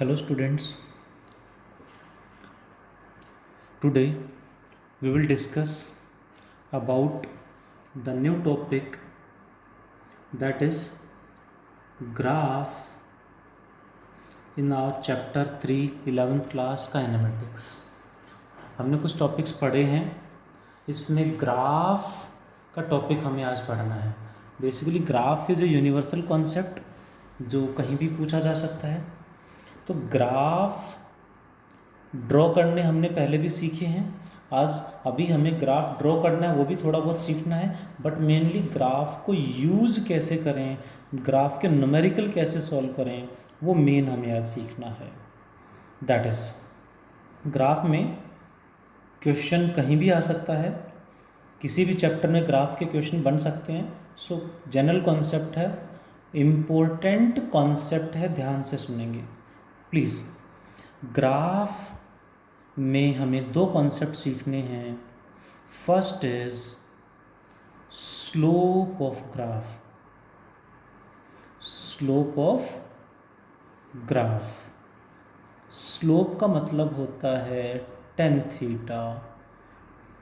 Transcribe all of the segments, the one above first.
Hello students, today we will discuss about the new topic, that is graph in our chapter 3 11th class kinematics। हमने कुछ topics पढ़े हैं, इसमें graph का topic हमें आज पढ़ना है। Basically graph is a universal concept जो कहीं भी पूछा जा सकता है। तो ग्राफ ड्रॉ करने हमने पहले भी सीखे हैं, अभी हमें ग्राफ ड्रॉ करना है, वो भी थोड़ा बहुत सीखना है। बट मेनली ग्राफ को यूज़ कैसे करें, ग्राफ के न्यूमेरिकल कैसे सॉल्व करें, वो मेन हमें आज सीखना है। दैट इज़ ग्राफ में क्वेश्चन कहीं भी आ सकता है, किसी भी चैप्टर में ग्राफ के क्वेश्चन बन सकते हैं। सो जनरल कॉन्सेप्ट है, इम्पोर्टेंट कॉन्सेप्ट है, ध्यान से सुनेंगे प्लीज़। ग्राफ में हमें दो कॉन्सेप्ट सीखने हैं। First is slope of graph. Slope of graph, slope का मतलब होता है टेन थीटा।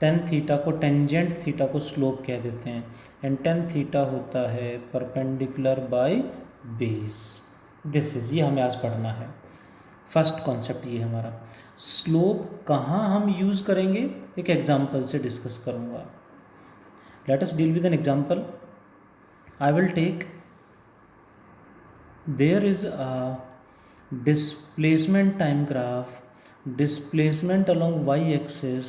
टेन थीटा को, टेंजेंट थीटा को स्लोप कह देते हैं। एंड टेन थीटा होता है perpendicular by base. This is, ये हमें आज पढ़ना है। फर्स्ट कॉन्सेप्ट ये हमारा। स्लोप कहाँ हम यूज़ करेंगे, एक एग्जाम्पल से डिस्कस करूँगा। Let us deal with an example. I will take, there is a displacement time graph, displacement along y axis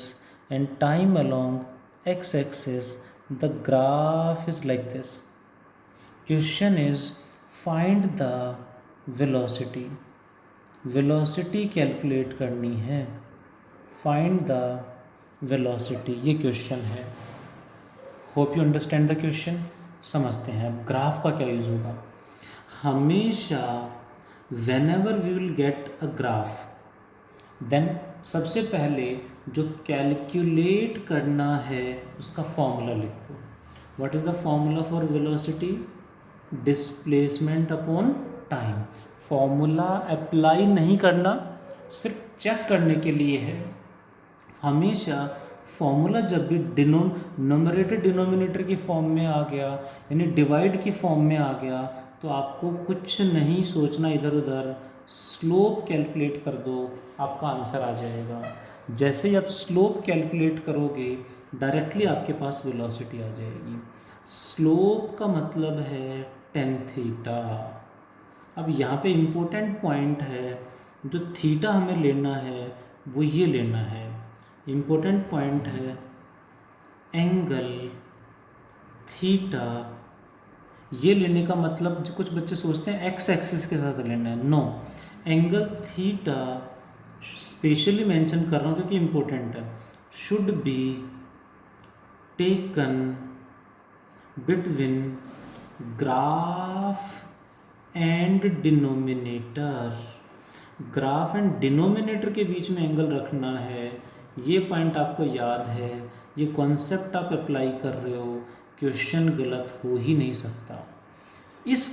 and time along x axis. The graph is like this. Question is, find the velocity. Velocity calculate करनी है। Find the velocity, ये question है। Hope you understand the question. समझते हैं अब graph का क्या use होगा। हमेशा whenever we will get a graph, then सबसे पहले जो कैलकुलेट करना है उसका फॉर्मूला लिखो। What is the formula for velocity? Displacement upon time. Formula apply नहीं करना, सिर्फ चेक करने के लिए है। हमेशा फॉर्मूला जब भी न्यूमरेटर डिनोमिनेटर की फॉर्म में आ गया, यानी डिवाइड की फॉर्म में आ गया, तो आपको कुछ नहीं सोचना इधर उधर, स्लोप कैलकुलेट कर दो, आपका आंसर आ जाएगा। जैसे ही आप स्लोप कैलकुलेट करोगे, डायरेक्टली आपके पास वेलोसिटी आ जाएगी। स्लोप का मतलब है टेन थीटा। अब यहाँ पे इम्पोर्टेंट पॉइंट है, जो थीटा हमें लेना है वो ये लेना है। इम्पोर्टेंट पॉइंट है एंगल थीटा। ये लेने का मतलब, कुछ बच्चे सोचते हैं एक्स एक्सिस के साथ लेना है। No, angle theta specially mention कर रहा हूँ क्योंकि इम्पोर्टेंट है। Should be taken between graph and denominator. Graph and denominator के बीच में एंगल रखना है। ये पॉइंट आपको याद है, ये कॉन्सेप्ट आप अप्लाई कर रहे हो, क्वेश्चन गलत हो ही नहीं सकता। इस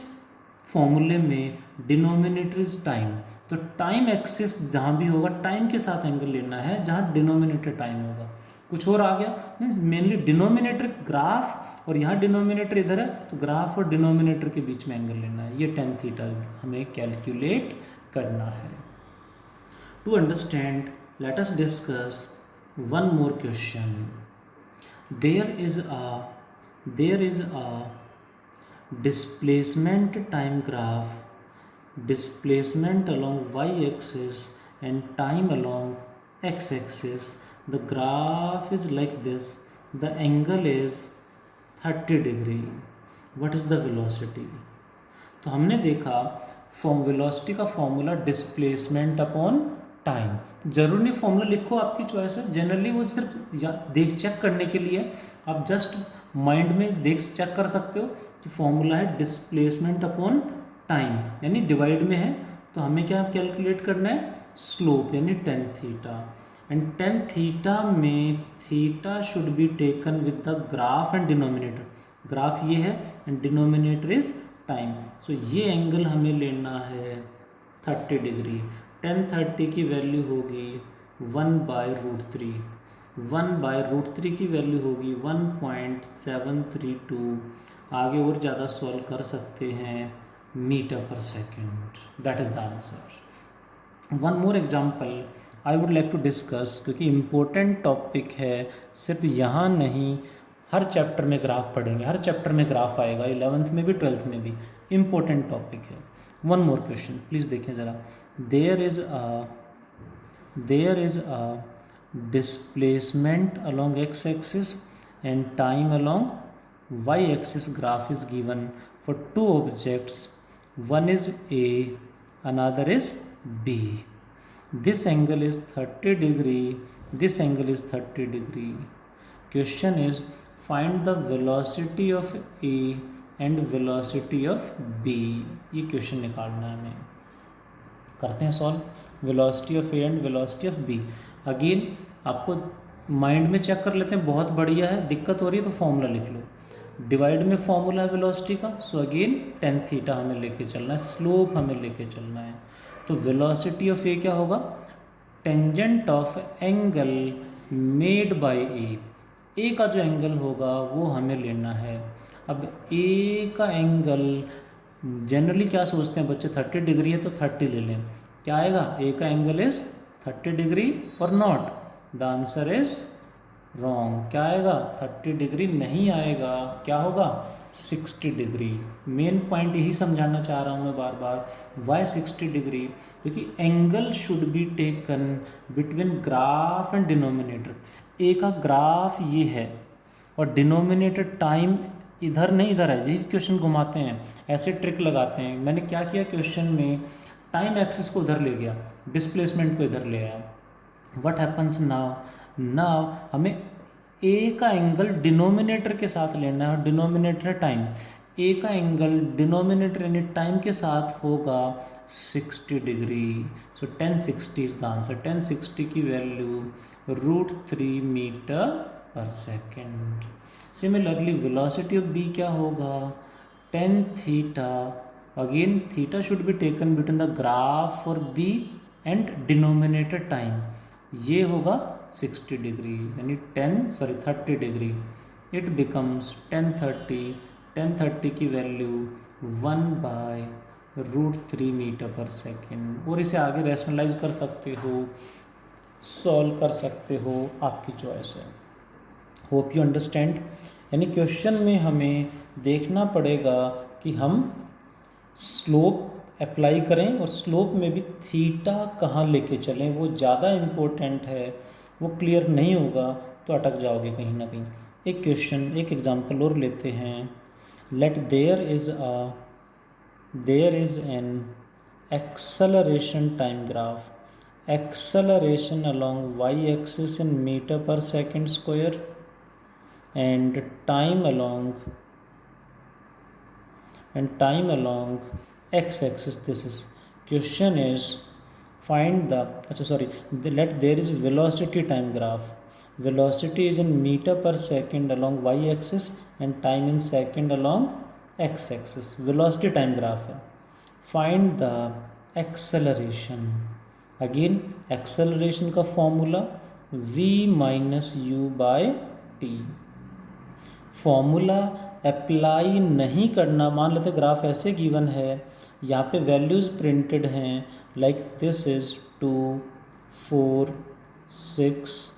फॉर्मूले में डिनोमिनेटर इज टाइम, तो टाइम एक्सिस जहाँ भी होगा टाइम के साथ एंगल लेना है, जहाँ डिनोमिनेटर टाइम होगा। कुछ और आ गया, मीन्स मेनली डिनोमिनेटर ग्राफ और यहाँ डिनोमिनेटर इधर है, तो ग्राफ और डिनोमिनेटर के बीच में एंगल लेना है। ये टेन थीटा हमें कैलकुलेट करना है। To understand, let us discuss one more question. There is a displacement time graph, displacement along y axis and time along x axis. The graph is like this. The angle is 30 degree. What is the velocity? तो हमने देखा velocity का formula displacement upon time. जरूरी नहीं formula लिखो, आपकी choice है। Generally वो सिर्फ चेक करने के लिए, आप जस्ट माइंड में चेक कर सकते हो कि फॉर्मूला है डिस्प्लेसमेंट अपॉन टाइम, यानी डिवाइड में है, तो हमें क्या कैलकुलेट करना है? स्लोप, यानी tan theta. And tan theta में theta should be taken with the graph and denominator. Graph ये है and denominator is time. So ये एंगल हमें लेना है 30 डिग्री। 1030 की वैल्यू होगी 1/√3, 1/√3 की वैल्यू होगी 1.732। आगे और ज़्यादा सॉल्व कर सकते हैं मीटर पर second, that is the answer. One more example I would like to discuss, क्योंकि इम्पोर्टेंट टॉपिक है, सिर्फ यहाँ नहीं हर चैप्टर में ग्राफ पढ़ेंगे, हर चैप्टर में ग्राफ आएगा, 11th में भी 12th में भी, इम्पोर्टेंट टॉपिक है। वन मोर क्वेश्चन प्लीज़ देखें ज़रा। There is a displacement along x-axis and time along y-axis graph is given for two objects, one is A, another is B. This angle is 30 degree, this angle is 30 degree. Question is find the velocity of A and velocity of B. ये क्वेश्चन निकालना है हमें, करते हैं solve. Velocity of A and velocity of B, again आपको mind में check कर लेते हैं, बहुत बढ़िया है। दिक्कत हो रही है तो फॉर्मूला लिख लो, डिवाइड में फॉर्मूला है वेलोसिटी का, सो अगेन टेन थीटा हमें लेके चलना है, स्लोप हमें लेके चलना है। तो वेलोसिटी ऑफ ए क्या होगा, tangent of angle made by A का जो एंगल होगा वो हमें लेना है। अब ए का एंगल जनरली क्या सोचते हैं बच्चे, 30 डिग्री है तो 30 ले लें, क्या आएगा, ए का एंगल इज 30 डिग्री और not, the answer is wrong. क्या आएगा, 30 डिग्री नहीं आएगा, क्या होगा 60 डिग्री। मेन पॉइंट यही समझाना चाह रहा हूँ मैं बार बार, वाई 60 डिग्री, क्योंकि angle should be taken between graph and denominator. A का ग्राफ ये है और डिनोमिनेटर टाइम इधर नहीं इधर है, यही क्वेश्चन घुमाते हैं, ऐसे ट्रिक लगाते हैं। मैंने क्या किया क्वेश्चन में, टाइम एक्सिस को उधर ले गया, डिस्प्लेसमेंट को इधर ले आया। व्हाट हैपन्स नाउ हमें ए का एंगल डिनोमिनेटर के साथ लेना है, और डिनोमिनेटर टाइम, ए का एंगल डिनोमिनेटर यानी टाइम के साथ होगा 60 degree. So 1060 is the answer. 1060 की वैल्यू √3 मीटर पर second. Similarly velocity of B क्या होगा, 10 theta, again theta should be taken between the graph और बी एंड डिनोमिनेटर टाइम, ये होगा 60 डिग्री यानी 30 डिग्री। इट बिकम्स 1030 की वैल्यू 1/√3 मीटर पर सेकेंड। और इसे आगे रैशनलाइज कर सकते हो, सॉल्व कर सकते हो, आपकी चॉइस है। Hope you understand. यानी क्वेश्चन में हमें देखना पड़ेगा कि हम स्लोप अप्लाई करें और स्लोप में भी थीटा कहाँ लेके चलें, वो ज़्यादा इम्पोर्टेंट है। वो क्लियर नहीं होगा तो अटक जाओगे कहीं ना कहीं। एक क्वेश्चन, एक एग्जांपल और लेते हैं। Let there is an acceleration time graph, acceleration along y-axis in meter per second square and time along x-axis. This is question is find let there is velocity time graph. Velocity is in meter per second along y-axis and time in second along x-axis. Velocity time graph है। Find the acceleration. Again acceleration का formula v minus u by t. Formula apply नहीं करना, मान लेते graph ऐसे given है, यहाँ पे वैल्यूज़ प्रिंटेड हैं लाइक दिस इज़ 2, 4, 6,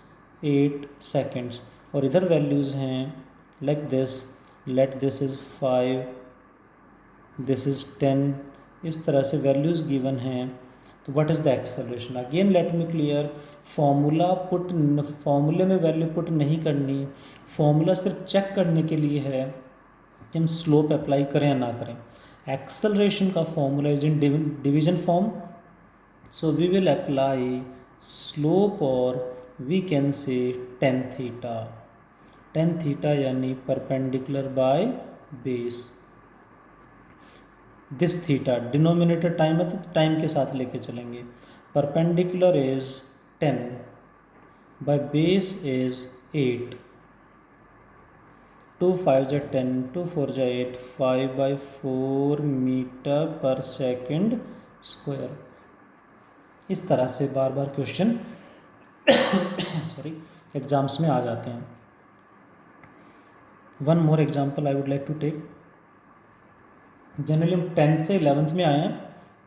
8 सेकेंड्स, और इधर वैल्यूज़ हैं like this, let this is 5, this is 10, इस तरह से वैल्यूज़ गिवन हैं। तो what is the acceleration, again let me clear, फॉर्मूले में वैल्यू पुट नहीं करनी, फॉर्मूला सिर्फ चेक करने के लिए है कि हम स्लोप अप्लाई करें या ना करें। एक्सेलरेशन का formula is in division form, so we will apply slope और we can say tan theta यानी perpendicular by base. This theta denominator time है तो टाइम के साथ लेके चलेंगे। Perpendicular is 10 by base is 8, 2 5 जा 10, 2 4 जा 8, 5/4 मीटर पर सेकेंड स्क्वायर। इस तरह से बार बार क्वेश्चन सॉरी एग्जाम्स में आ जाते हैं. One more example I would like to take. Generally हम 10th से 11th में आए हैं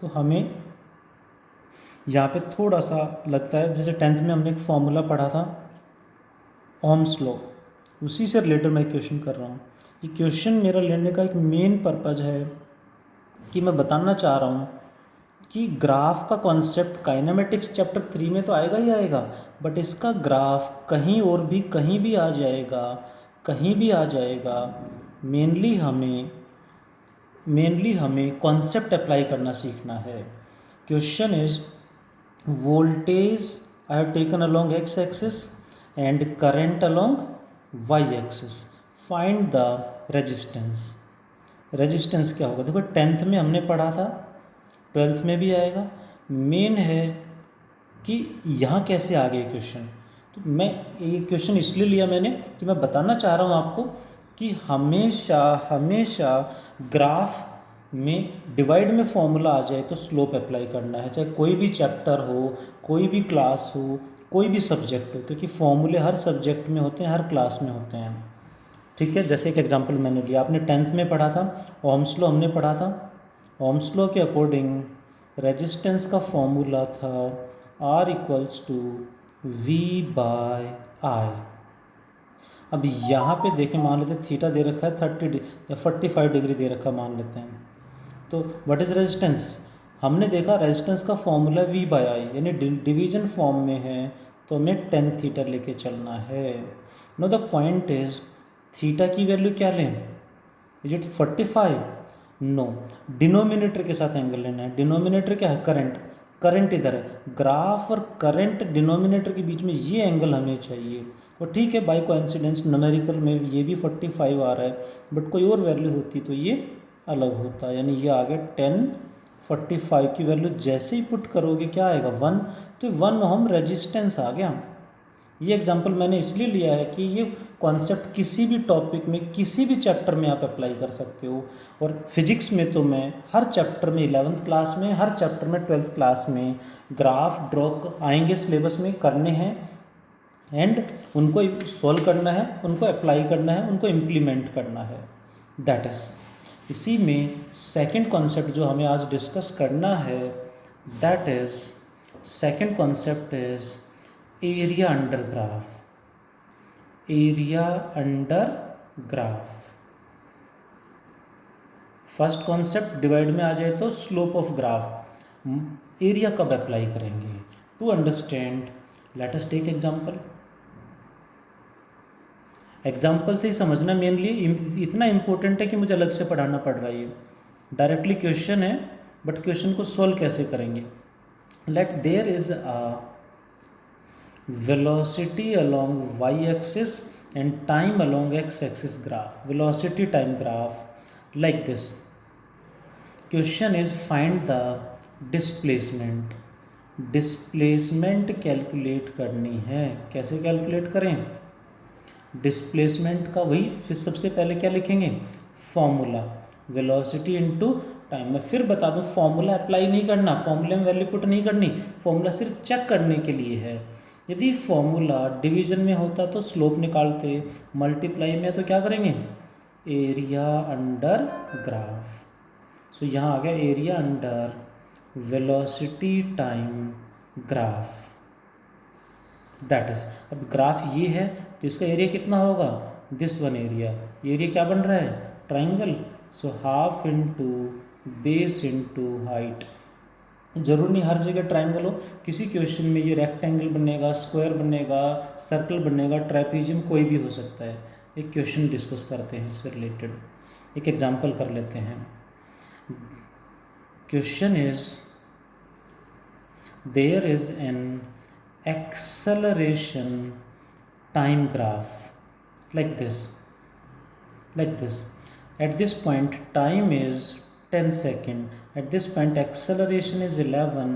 तो हमें यहाँ पे थोड़ा सा लगता है, जैसे 10th में हमने एक फॉर्मूला पढ़ा था ओम्स लॉ, उसी से रिलेटेड मैं क्वेश्चन कर रहा हूँ. ये क्वेश्चन मेरा लेने का एक मेन पर्पज़ है कि मैं बताना चाह रहा हूँ कि ग्राफ का कॉन्सेप्ट काइनेमेटिक्स चैप्टर 3 में तो आएगा ही आएगा, बट इसका ग्राफ कहीं और भी कहीं भी आ जाएगा, कहीं भी आ जाएगा. मेनली हमें कॉन्सेप्ट अप्लाई करना सीखना है. Question is voltage I have taken along x axis and current along y axis. Find the resistance. Resistance क्या होगा? देखो 10th में हमने पढ़ा था, 12th में भी आएगा. मेन है कि यहाँ कैसे आ गए क्वेश्चन. तो मैं ये क्वेश्चन इसलिए लिया मैंने कि मैं बताना चाह रहा हूँ आपको कि हमेशा ग्राफ में डिवाइड में फॉर्मूला आ जाए तो स्लोप अप्लाई करना है, चाहे कोई भी चैप्टर हो, कोई भी क्लास हो, कोई भी सब्जेक्ट हो, क्योंकि फॉर्मूले हर सब्जेक्ट में होते हैं, हर क्लास में होते हैं. ठीक है, जैसे एक एग्जांपल मैंने लिया, आपने 10th में पढ़ा था ओम्स लॉ, हमने पढ़ा था. ओम्स लॉ के अकॉर्डिंग रेजिस्टेंस का फॉर्मूला था R इक्वल्स टू V/I. अब यहाँ पे देखें, मान लेते हैं थीटा दे रखा है 30 या 45 डिग्री दे रखा मान लेते हैं. तो व्हाट इज़ रेजिस्टेंस? हमने देखा रेजिस्टेंस का फॉर्मूला V/I, यानी डिवीजन फॉर्म में है तो हमें tan थीटा लेके चलना है. Know the point is theta की वैल्यू क्या लें? Is it 45? नो, डिनोमिनेटर के साथ एंगल लेना है. डिनोमिनेटर क्या है? करंट इधर है. ग्राफ और करंट डिनोमिनेटर के बीच में ये एंगल हमें चाहिए. और ठीक है, बाय कोइंसिडेंस न्यूमेरिकल में ये भी 45 आ रहा है, बट कोई और वैल्यू होती तो ये अलग होता. यानी ये आ गया 10. 45 की वैल्यू जैसे ही पुट करोगे क्या आएगा? 1. तो 1 ओम रेजिस्टेंस आ गया. ये एग्जांपल मैंने इसलिए लिया है कि ये कॉन्सेप्ट किसी भी टॉपिक में, किसी भी चैप्टर में आप अप्लाई कर सकते हो. और फिजिक्स में तो मैं हर चैप्टर में 11th क्लास में, हर चैप्टर में 12th क्लास में ग्राफ ड्रॉ आएंगे, सिलेबस में करने हैं, एंड उनको सॉल्व करना है, उनको अप्लाई करना है, उनको इम्प्लीमेंट करना है. दैट इज़, इसी में सेकंड कॉन्सेप्ट जो हमें आज डिस्कस करना है, that is second concept is area under graph. Area under graph. First concept divide में आ जाए तो स्लोप ऑफ ग्राफ. एरिया कब अप्लाई करेंगे? To understand let us take example. Example से ही समझना मेनली इतना इम्पोर्टेंट है कि मुझे अलग से पढ़ाना पड़ रहा है. डायरेक्टली क्वेश्चन है, बट क्वेश्चन को सॉल्व कैसे करेंगे? Let there is a velocity along y axis and time along x axis graph. Velocity time graph like this. Question is find the displacement. Displacement calculate करनी है. कैसे calculate करें? Displacement का वही फिर सबसे पहले क्या लिखेंगे? Formula velocity into time. मैं फिर बता दूं, फॉर्मूला अप्लाई नहीं करना, फॉर्मूले में वैल्यू पुट नहीं करनी, फॉर्मूला सिर्फ चेक करने के लिए है. यदि फॉर्मूला डिवीजन में होता तो स्लोप निकालते, मल्टीप्लाई में तो क्या करेंगे? Area under graph. सो यहाँ आ गया area under velocity time graph. That is, अब ग्राफ ये है तो इसका एरिया कितना होगा? This one area. एरिया क्या बन रहा है? Triangle. So half into base into height. जरूर नहीं हर जगह ट्राइंगल हो, किसी क्वेश्चन में ये रेक्टेंगल बनेगा, स्क्वायर बनेगा, सर्कल बनेगा, ट्रेपीजियम, कोई भी हो सकता है. एक क्वेश्चन डिस्कस करते हैं इससे रिलेटेड. एक एग्जांपल कर लेते हैं. Question is there is an acceleration time graph like this. At this point time is 10 second. At this point acceleration is 11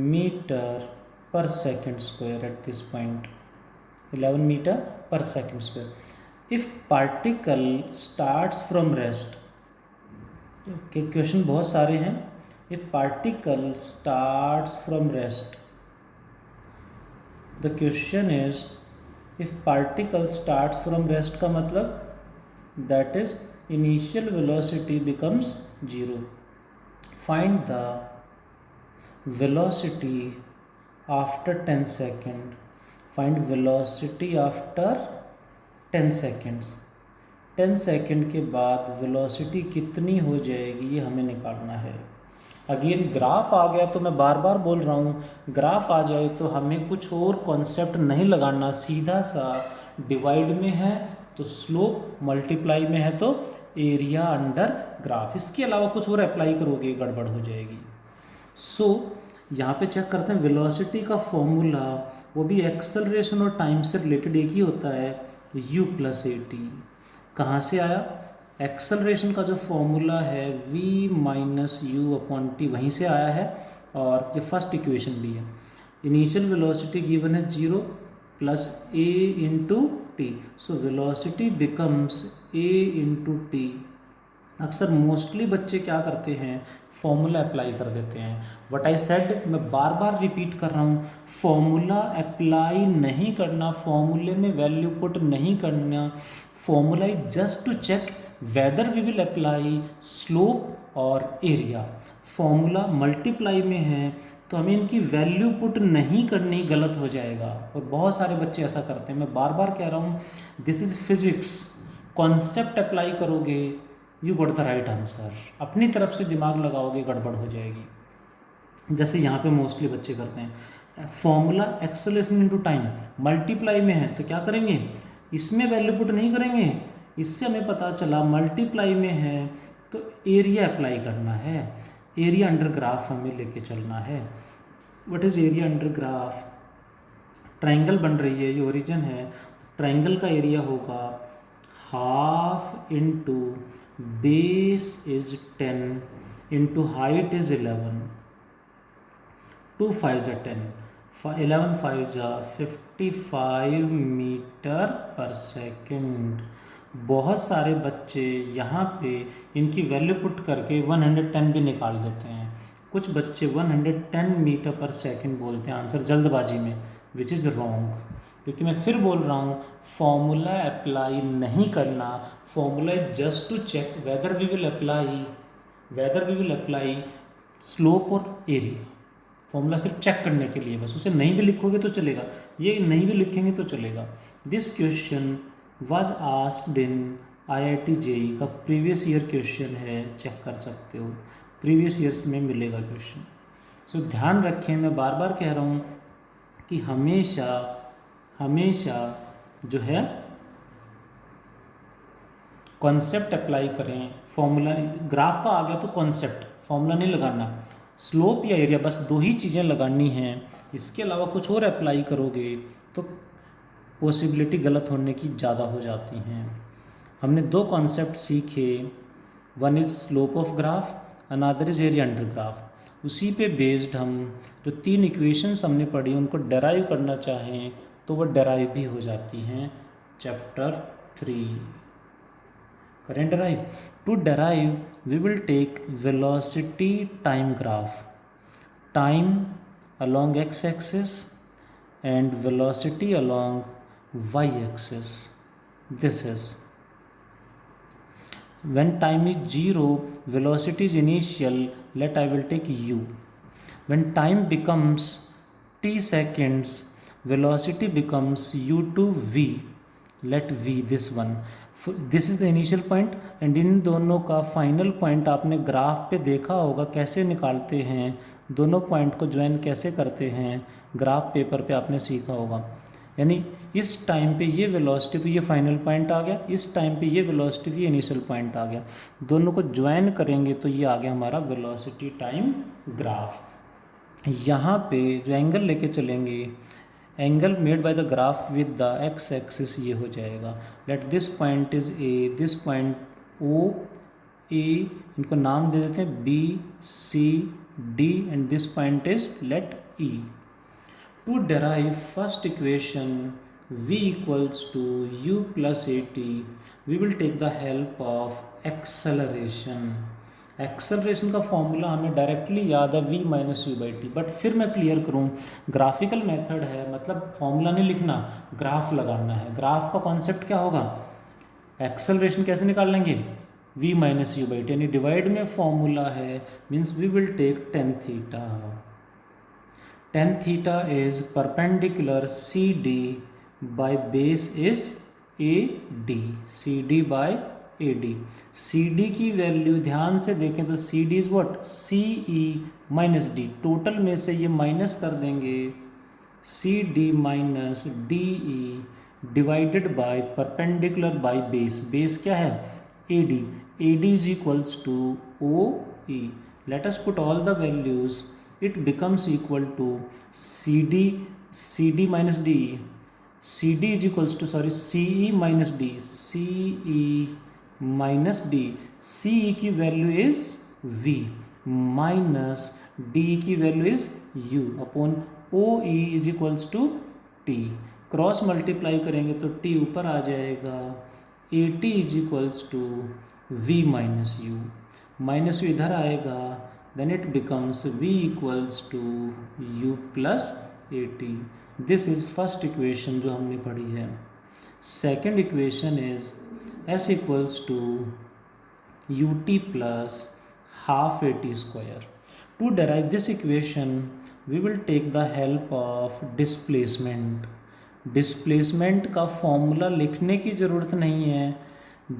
meter per second square. At this point 11 meter per second square. If particle starts from rest, question बहुत सारे हैं. ए particle starts from rest, the question is if particle starts from rest का मतलब that is initial velocity becomes 0. Find the velocity after 10 second. Find velocity after 10 seconds. 10 second के बाद velocity कितनी हो जाएगी ये हमें निकालना है. अगेन ग्राफ आ गया तो मैं बार बार बोल रहा हूँ, ग्राफ आ जाए तो हमें कुछ और कॉन्सेप्ट नहीं लगाना, सीधा सा डिवाइड में है तो स्लोप, मल्टीप्लाई में है तो एरिया अंडर ग्राफ. इसके अलावा कुछ और अप्लाई करोगे गड़बड़ हो जाएगी. सो यहाँ पे चेक करते हैं वेलोसिटी का फॉर्मूला, वो भी एक्सेलरेशन और टाइम से रिलेटेड एक ही होता है, u + at. कहाँ से आया? एक्सेलरेशन का जो फॉर्मूला है v - u/t वहीं से आया है और ये फर्स्ट इक्वेशन भी है. इनिशियल वेलोसिटी गिवन है 0 + a × t. So velocity becomes a × t. अक्सर मोस्टली बच्चे क्या करते हैं, फॉर्मूला अप्लाई कर देते हैं. व्हाट आई सेड, मैं बार बार रिपीट कर रहा हूँ, फॉर्मूला अप्लाई नहीं करना, फॉर्मूले में वैल्यू पुट नहीं करना. Formula is just to check whether we will apply slope और एरिया. फॉर्मूला मल्टीप्लाई में है तो हमें इनकी वैल्यू पुट नहीं करनी, गलत हो जाएगा. और बहुत सारे बच्चे ऐसा करते हैं. मैं बार बार कह रहा हूँ, this is physics. Concept apply करोगे, you got the right answer. अपनी तरफ से दिमाग लगाओगे, गड़बड़ हो जाएगी. जैसे यहाँ पे मोस्टली बच्चे करते हैं, formula acceleration into time multiply में है तो क्या करेंगे, इसमें वैल्यू पुट नहीं करेंगे. इससे हमें पता चला मल्टीप्लाई में है तो एरिया अप्लाई करना है. एरिया अंडर ग्राफ हमें लेके चलना है. What is area under graph? Triangle बन रही है, ये ओरिजिन है. ट्राइंगल का एरिया होगा half into base is 10 into height is 11. 2 5 जा 10, 11 5 जा 55 मीटर पर सेकेंड. बहुत सारे बच्चे यहाँ पे इनकी वैल्यू पुट करके 110 भी निकाल देते हैं. कुछ बच्चे 110 मीटर पर सेकेंड बोलते हैं आंसर जल्दबाजी में, विच इज़ रॉन्ग. क्योंकि मैं फिर बोल रहा हूँ, फॉर्मूला अप्लाई नहीं करना. Formula just to check whether we will apply slope और एरिया. फॉर्मूला सिर्फ चेक करने के लिए बस, उसे नहीं भी लिखोगे तो चलेगा, ये नहीं भी लिखेंगे तो चलेगा. This question was asked in IIT JEE का प्रीवियस ईयर क्वेश्चन है, चेक कर सकते हो, प्रीवियस ईयर्स में मिलेगा क्वेश्चन. सो ध्यान रखें, मैं बार बार कह रहा हूँ कि हमेशा जो है कॉन्सेप्ट अप्लाई करें. फॉर्मूला, ग्राफ का आ गया तो कॉन्सेप्ट, फॉर्मूला नहीं लगाना. स्लोप या एरिया, बस 2 ही चीज़ें लगानी हैं. इसके अलावा कुछ और अप्लाई करोगे तो पॉसिबिलिटी गलत होने की ज़्यादा हो जाती हैं. हमने 2 कॉन्सेप्ट सीखे, one is slope of graph, another is area under graph. उसी पे बेस्ड हम जो 3 इक्वेशंस हमने पढ़ी उनको डेराइव करना चाहें तो वो डेराइव भी हो जाती हैं. चैप्टर 3 करें derive. To derive we will take velocity time graph, time along x axis and velocity along y axis. This is when time is 0, velocity is initial, let I will take u. When time becomes t seconds, velocity becomes u to v, let v this one. This is the initial point and in दोनों का final point आपने graph पे देखा होगा कैसे निकालते हैं, दोनों पॉइंट को ज्वाइन कैसे करते हैं, ग्राफ पेपर पे आपने सीखा होगा. यानी इस टाइम पे ये वेलोसिटी तो ये फाइनल पॉइंट आ गया, इस टाइम पे ये वेलोसिटी तो ये इनिशियल पॉइंट आ गया. दोनों को ज्वाइन करेंगे तो ये आ गया हमारा वेलोसिटी टाइम ग्राफ. यहाँ पे जो एंगल लेके चलेंगे, angle made by the graph with the x axis ये हो जाएगा. Let this point is A, this point O A, इनको नाम दे देते हैं B C D and this point is let E. To derive first equation V equals to u plus at, we will take the help of acceleration. Acceleration का formula हमें directly याद है v minus u by T, but फिर मैं clear करूँ, graphical method है, मतलब formula नहीं लिखना, ग्राफ लगाना है। ग्राफ का कॉन्सेप्ट क्या होगा, एक्सेलरेशन कैसे निकाल लेंगे, v minus u by t, यानी डिवाइड में फॉर्मूला है, means we will take tan theta. Tan theta is perpendicular C D by base is A D, C D by A D. C D की value ध्यान से देखें तो C D is what, C E minus D, total में से ये minus कर देंगे, C D minus D E divided by perpendicular by base, base क्या है A D, A D is equals to O E. Let us put all the values, it becomes equal to CD minus DE, CD is equals to CE minus D, CE minus D, CE की वैल्यू इज V minus DE की वैल्यू इज U upon OE is equals to T, cross multiply करेंगे तो T ऊपर आ जाएगा, AT is equals to V minus U, minus U इधर आएगा, then it becomes V equals to U plus AT. This is first equation जो हमने पढ़ी है. Second equation is S equals to UT plus half AT square. To derive this equation, we will take the help of displacement. Displacement का formula लिखने की ज़रूरत नहीं है,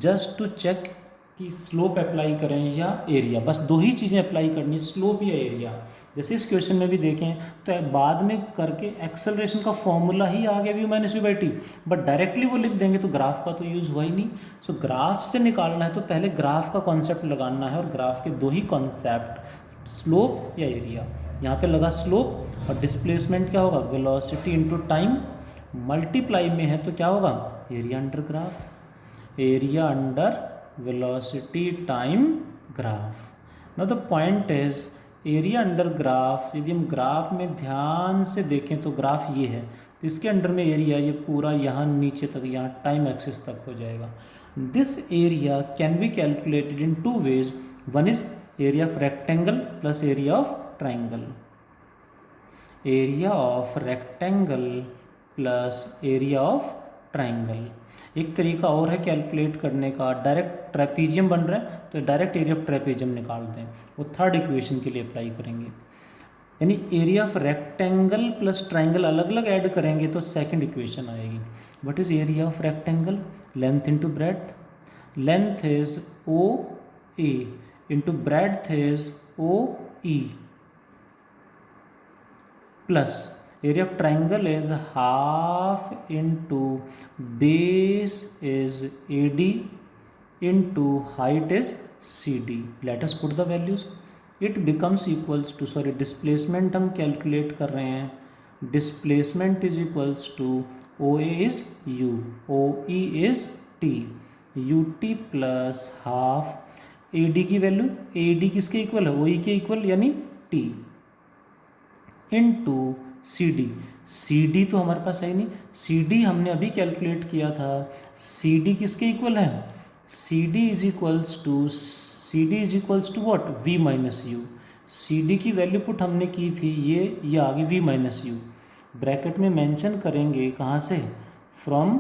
जस्ट टू चेक कि स्लोप अप्लाई करें या एरिया, बस दो ही चीज़ें अप्लाई करनी, स्लोप या एरिया। जैसे इस क्वेश्चन में भी देखें तो बाद में करके एक्सेलरेशन का फॉर्मूला ही आ गया v minus u by T, but directly वो लिख देंगे तो ग्राफ का तो यूज़ हुआ ही नहीं। सो ग्राफ से निकालना है तो पहले ग्राफ का कॉन्सेप्ट लगाना है, और ग्राफ के दो ही कॉन्सेप्ट, स्लोप या एरिया। यहाँ पे लगा स्लोप, और डिस्प्लेसमेंट क्या होगा, वेलोसिटी इंटू टाइम, मल्टीप्लाई में है तो क्या होगा, area under graph, area under velocity time graph. Now the point is area under graph, यदि हम ग्राफ में ध्यान से देखें तो ग्राफ ये है, तो इसके अंडर में एरिया ये पूरा यहाँ नीचे तक, यहाँ टाइम एक्सिस तक हो जाएगा। This area can be calculated in two ways, one is area of rectangle plus area of triangle, area of rectangle plus area of triangle. एक तरीका और है कैलकुलेट करने का, डायरेक्ट ट्रेपीजियम बन रहा है तो डायरेक्ट एरिया ऑफ ट्रेपीजियम निकाल दें, वो थर्ड इक्वेशन के लिए अप्लाई करेंगे। यानी area of rectangle plus triangle अलग अलग ऐड करेंगे तो सेकंड इक्वेशन आएगी। What is area of rectangle, length into breadth, length is O A into breadth is O E, plus area of triangle is half into base is AD into height is CD. Let us put the values. It becomes equals to displacement हम calculate कर रहे हैं, displacement is equals to OA is U, OE is T, UT plus half AD की value, AD किसके equal है, OE के equal यानी T, into CD, CD तो हमारे पास है नहीं, CD हमने अभी कैलकुलेट किया था, CD किसके इक्वल है, CD is equals to what, V minus U. CD की वैल्यू पुट हमने की थी ये आ गई V माइनस यू, ब्रैकेट में मेंशन करेंगे कहाँ से, फ्रॉम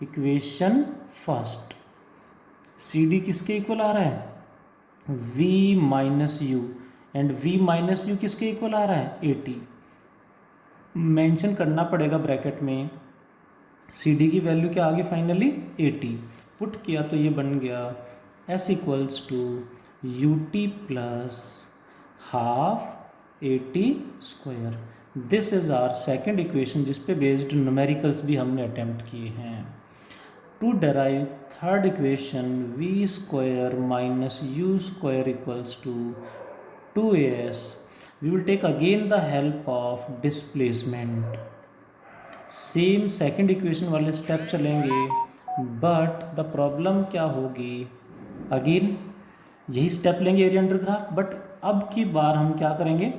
इक्वेशन फर्स्ट। CD किसके इक्वल आ रहा है, V minus U, and V minus U किसके इक्वल आ रहा है, 80। मेंशन करना पड़ेगा ब्रैकेट में, CD की वैल्यू क्या आ गई फाइनली 80, पुट किया तो ये बन गया S equals to UT plus half 80 square. This is our second equation जिस पे बेस्ड न्यूमेरिकल्स भी हमने अटेम्प्ट किए हैं। To derive third equation, V square minus U square equals to 2AS, we will take again the help of displacement, same second equation वाले step चलेंगे, but the problem क्या होगी, अगेन यही step लेंगे एरिया अंडर ग्राफ, बट अब की बार हम क्या करेंगे,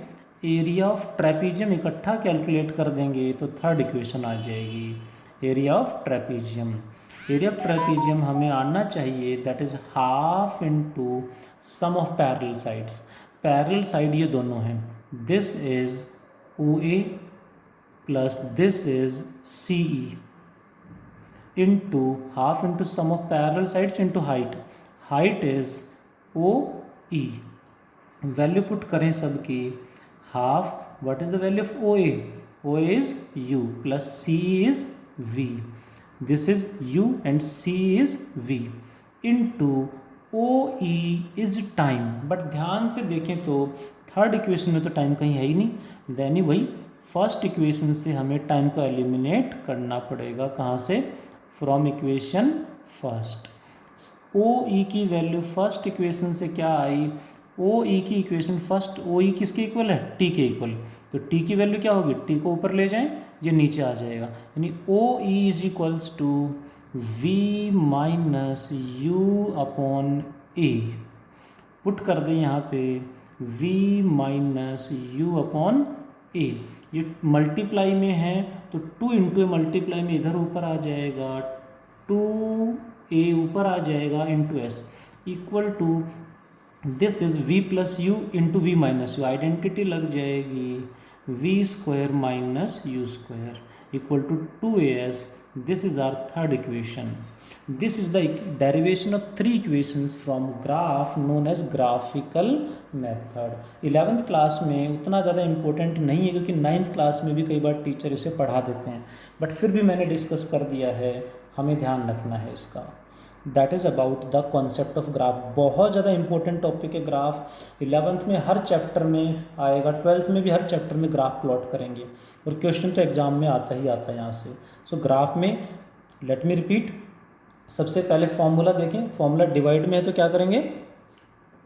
एरिया ऑफ ट्रेपीजियम इकट्ठा कैलकुलेट कर देंगे तो थर्ड इक्वेशन आ जाएगी, area of trapezium. Area of trapezium हमें आना चाहिए that is half into sum of parallel sides. Parallel side ये दोनों हैं, this is O A plus this is C E into half into sum of parallel sides into height. Height is OE. Value put करें सबकी, half, what is the value of OA? OA is U plus C is V. This is U and C is V into OE is time. But ध्यान से देखें तो third equation में तो time कहीं है ही नहीं, देन वही फर्स्ट इक्वेशन से हमें टाइम को एलिमिनेट करना पड़ेगा। कहाँ से? From equation first. O E की वैल्यू फर्स्ट इक्वेशन से क्या आई? ओ ई की इक्वेशन फर्स्ट, ओ ई किसके इक्वल है? टी के इक्वल। तो टी की वैल्यू क्या होगी? टी को ऊपर ले जाएं, ये नीचे आ जाएगा, यानी O E is equals to v minus u upon a. Put कर दें यहाँ पे v minus u upon a. ये मल्टीप्लाई में है तो 2 इंटू ए मल्टीप्लाई में इधर ऊपर आ जाएगा, 2a ऊपर आ जाएगा into S equal to this is v plus u into v minus u, identity लग जाएगी v square minus u square equal to 2as। This is our third equation. This is the derivation of 3 equations from graph known as graphical method। 11th class में उतना ज़्यादा important नहीं है क्योंकि 9th class में भी कई बार टीचर इसे पढ़ा देते हैं, बट फिर भी मैंने डिस्कस कर दिया है, हमें ध्यान रखना है इसका। That is about the concept of graph. बहुत ज़्यादा इंपॉर्टेंट टॉपिक है ग्राफ। 11th में हर चैप्टर में आएगा, 12th में भी हर चैप्टर में ग्राफ प्लॉट करेंगे और क्वेश्चन तो एग्जाम में आता ही आता है यहाँ से। सो ग्राफ में लेट मी रिपीट, सबसे पहले फॉर्मूला देखें। फॉर्मूला डिवाइड में है तो क्या करेंगे?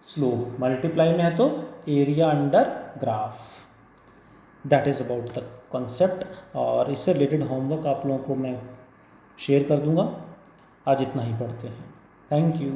स्लोप, मल्टीप्लाई में है तो area under graph. That is about the concept. और इससे रिलेटेड होमवर्क आप लोगों को मैं शेयर कर दूंगा। आज इतना ही पढ़ते हैं। Thank you.